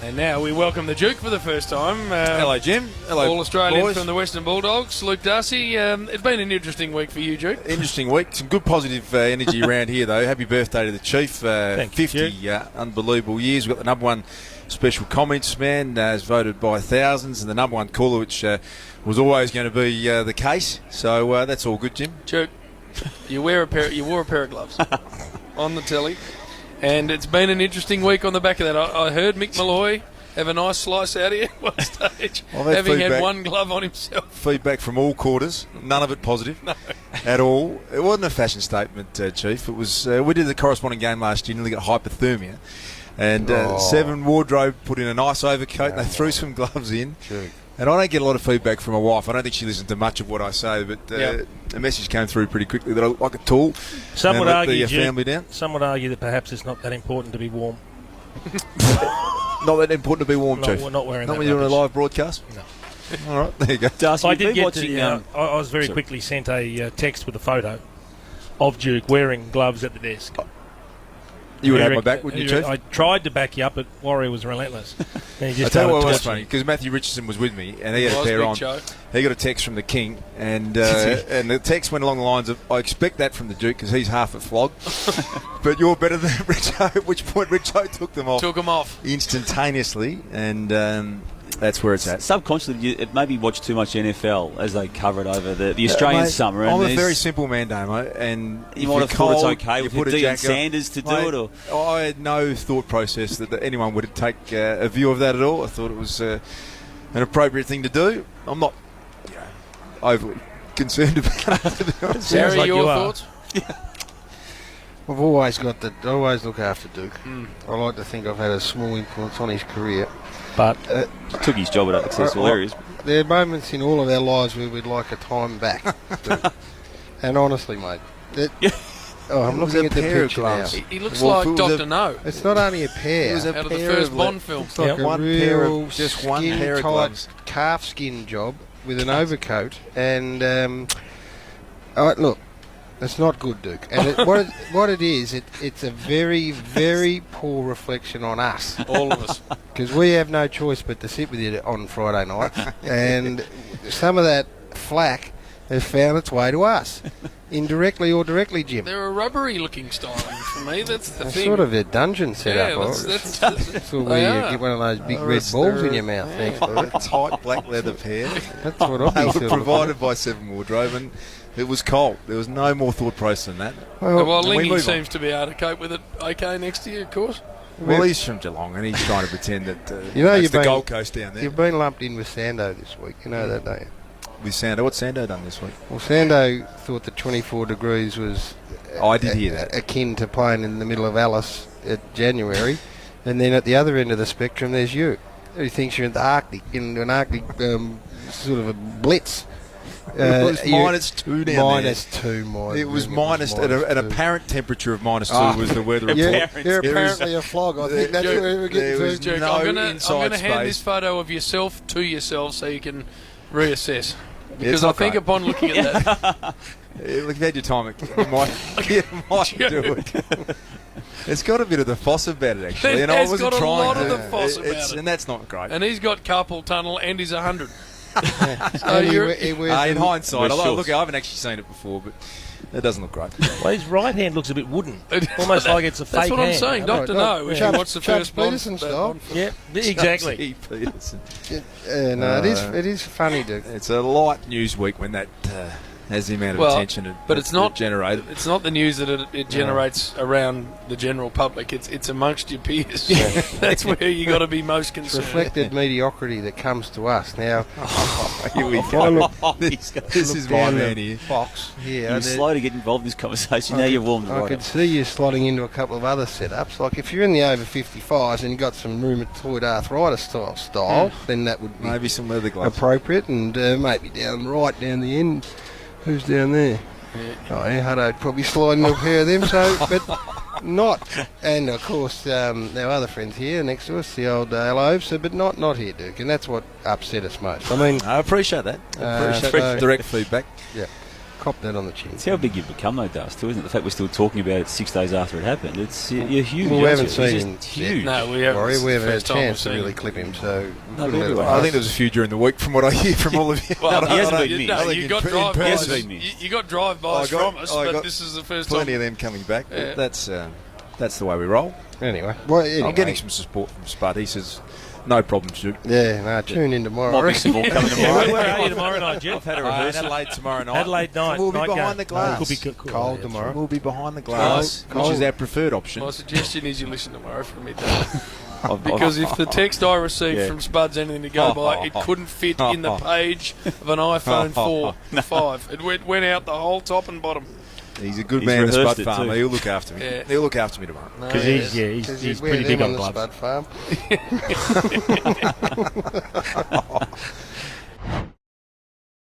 And now we welcome the Duke for the first time. Hello, Jim. Hello, All-Australian boys. from the Western Bulldogs, Luke Darcy. It's been an interesting week for you, Duke. Interesting week. Some good positive energy around here, though. Happy birthday to the Chief. 50 unbelievable years. We've got the number one special comments man, as voted by thousands, and the number one caller, which was always going to be the case. So that's all good, Jim. Duke, you wore a pair of gloves on the telly. And it's been an interesting week on the back of that. I heard Mick Malloy have a nice slice out here at one stage, having had one glove on himself. Feedback from all quarters, none of it positive at all. It wasn't a fashion statement, Chief. It was. We did the corresponding game last year, nearly got hypothermia. And Seven Wardrobe put in a nice overcoat and they threw some gloves in. True. And I don't get a lot of feedback from my wife. I don't think she listens to much of what I say, but the message came through pretty quickly that I look like a tool. Some would argue, family down. Some would argue that perhaps it's not that important to be warm. Not that important to be warm, Chief. We're not wearing not that when you're on a rubbish. live broadcast? No. All right, there you go. Darcy, I did get watching, I was very quickly sent a text with a photo of Duke wearing gloves at the desk. You would have my back, wouldn't you, Chief? I tried to back you up, but Warrior was relentless. And he I just tell you what started was torching funny, me. because Matthew Richardson was with me, and he had a pair on. Joe. He got a text from the King, and and the text went along the lines of, I expect that from the Duke, because he's half at Flog, but you're better than Richo, at which point Richo took them off. Instantaneously, and that's where it's at. Subconsciously, it made me watch too much NFL as they cover it over the Australian mate, summer. I'm and a very simple man, Damo, and you might have thought it's okay with put a Deion jacket Sanders to do mate, it. Or I had no thought process that anyone would take a view of that at all. I thought it was an appropriate thing to do. I'm not overly concerned about it, to be honest. Harry, like your you are. thoughts? I've always got I always look after Duke. I like to think I've had a small influence on his career. But took his job at successful areas. There are moments in all of our lives where we'd like a time back. Duke. And honestly, mate, I'm looking at the picture now. He looks like Dr. No. It's not only a pair. It was a Out of the pair first of Bond film. It's like a one real pair of just one pair of gloves. calf skin job with an overcoat. And look, it's not good, Duke. And what it is, it's a very, very poor reflection on us. All of us. Because we have no choice but to sit with you on Friday night. And some of that flack has found its way to us. Indirectly or directly, Jim. They're a rubbery-looking styling for me. That's the It's thing. sort of a dungeon setup. That's That's where you get one of those big red balls in your mouth next to it. A tight black leather pair. That's what I'd They be were sort of provided by Seven Wardrobe, and it was cold. There was no more thought process than that. Well, and we Lingy move seems to be able to cope with it okay next to you, of course. Well, he's from Geelong, and he's trying to pretend that You know, that's you've the been- Gold Coast down there. You've been lumped in with Sando this week. You know that, don't you? With Sando, what's Sando done this week? Well, Sando thought that 24 degrees was I did hear that. akin to playing in the middle of Alice at January. And then at the other end of the spectrum, there's you. He thinks you're in the Arctic, in an Arctic sort of a blitz. It was -2 down there. -2, mate. It was minus at an -2. apparent temperature of -2 was the weather report. You're There is- apparently a flog. I think that's there- where we're getting there was to. Duke, no I'm going inside to hand this space. photo of yourself to yourself so you can reassess. It's Because I not think great. upon looking at that, Look, you've had your time. You might do it. It's got a bit of the foss about it, actually. It And I has wasn't got a trying lot to. of the foss about it. And that's not great. and he's got carpal tunnel and he's 100. And he wears In the- hindsight, We're look, I haven't actually seen it before, but it doesn't look great. well, his right hand looks a bit wooden, almost like it's a fake That's what I'm hand. saying. Dr. Right, No, Chubbs- what's the Chubbs first Bond? Peterson style. Bond? Yeah, exactly. T. Peterson. No, it is funny, Duke. It's a light news week when that has the amount of attention but it's not generated. It's not the news that it generates around the general public. It's amongst your peers. That's where you got to be most It's concerned. reflected mediocrity that comes to us. Now, Here we if I go. look, This is look my down man the here. box here, You were slow to get involved in this conversation. Now you're warmed I right could up. see you slotting into a couple of other setups. Like if you're in the over 55s and you've got some rheumatoid arthritis style, then that would be Maybe some leather gloves. appropriate. And maybe down the end. Who's down there? Oh, yeah, Hutto'd probably slide into a pair of them. So, but not. And of course, our other friends here next to us, the old Loaves, so, but not here, Duke. And that's what upset us most. I mean, I appreciate that. I appreciate so- direct feedback. Yeah. Cop that on the chin. It's how big you've become, though, Dust, too, isn't it? The fact we're still talking about it 6 days after it happened. You're huge. Well, we haven't aren't you? seen You're him just huge. No, we haven't. We haven't had a First time chance to we've really seen clip him, so... No, couldn't let it everywhere. I pass. think there was a few during the week from what I hear from all of you. Well, he hasn't beat me. You got in drive-bys. He hasn't beat me. You got drive-bys from us, but this is the first plenty time. of them coming back. But Yeah. that's the way we roll. Anyway. I'm getting some support from Spud. He says, no problem, Duke. Yeah, no, tune in tomorrow. Might be some more coming tomorrow. Where are you tomorrow night, Jeff? I've had a rehearsal. Adelaide tomorrow night. Adelaide night. We'll be night behind game. the glass. Could be cool. Cold tomorrow. We'll be behind the glass, Cold. which is our preferred option. My suggestion is you listen tomorrow from midday. Because if the text I received from Spud's anything to go by, it couldn't fit in the page of an iPhone 5. It went out the whole top and bottom. He's a good He's man, the Spud rehearsed it farmer. too. He'll look after me. Yeah. He'll look after me tomorrow. Because he's wear pretty big them on the gloves. Spud farm.